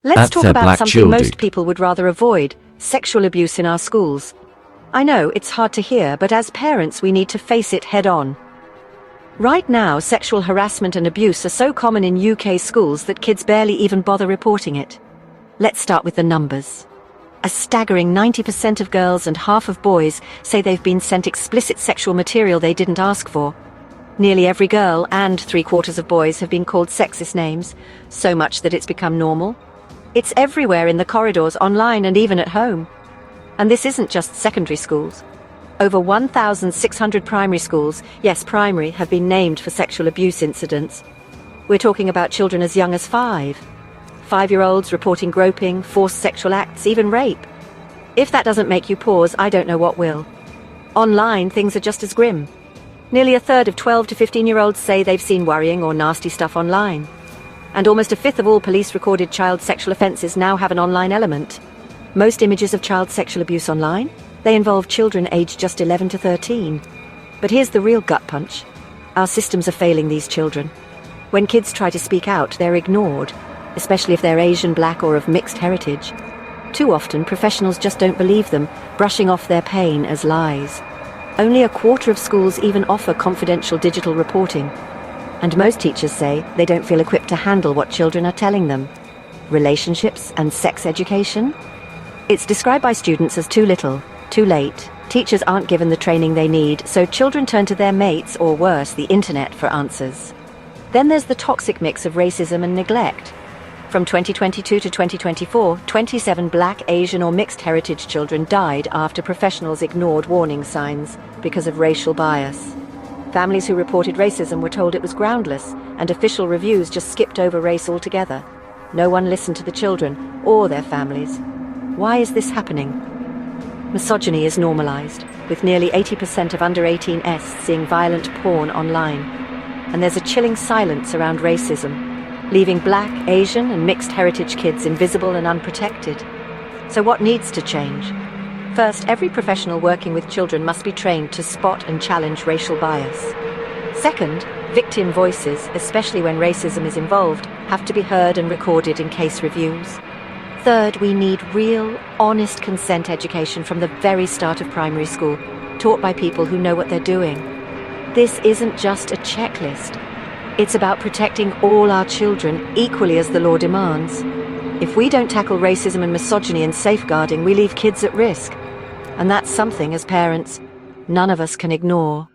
Let's talk about something most people would rather avoid: sexual abuse in our schools. I know it's hard to hear, but as parents we need to face it head on. Right now, sexual harassment and abuse are so common in UK schools that kids barely even bother reporting it. Let's start with the numbers. A staggering 90% of girls and half of boys say they've been sent explicit sexual material they didn't ask for. Nearly every girl and 3/4 of boys have been called sexist names, so much that it's become normal. It's everywhere in the corridors, online, and even at home. And this isn't just secondary schools. Over 1,600 primary schools, yes, primary, have been named for sexual abuse incidents. We're talking about children as young as 5. 5-year-olds reporting groping, forced sexual acts, even rape. If that doesn't make you pause, I don't know what will. Online, things are just as grim. Nearly a third of 12 to 15-year-olds say they've seen worrying or nasty stuff online. And almost a fifth of all police-recorded child sexual offences now have an online element. Most images of child sexual abuse online? They involve children aged just 11 to 13. But here's the real gut punch. Our systems are failing these children. When kids try to speak out, they're ignored, especially if they're Asian, Black, or of mixed heritage. Too often, professionals just don't believe them, brushing off their pain as lies. Only a quarter of schools even offer confidential digital reporting. And most teachers say they don't feel equipped to handle what children are telling them. Relationships and sex education? It's described by students as too little, too late. Teachers aren't given the training they need, so children turn to their mates, or worse, the internet, for answers. Then there's the toxic mix of racism and neglect. From 2022 to 2024, 27 Black, Asian, or mixed heritage children died after professionals ignored warning signs because of racial bias. Families who reported racism were told it was groundless, and official reviews just skipped over race altogether. No one listened to the children or their families. Why is this happening? Misogyny is normalized, with nearly 80% of under 18s seeing violent porn online. And there's a chilling silence around racism, leaving Black, Asian, and mixed heritage kids invisible and unprotected. So what needs to change? First, every professional working with children must be trained to spot and challenge racial bias. Second, victim voices, especially when racism is involved, have to be heard and recorded in case reviews. Third, we need real, honest consent education from the very start of primary school, taught by people who know what they're doing. This isn't just a checklist. It's about protecting all our children equally as the law demands. If we don't tackle racism and misogyny and safeguarding, we leave kids at risk. And that's something, as parents, none of us can ignore.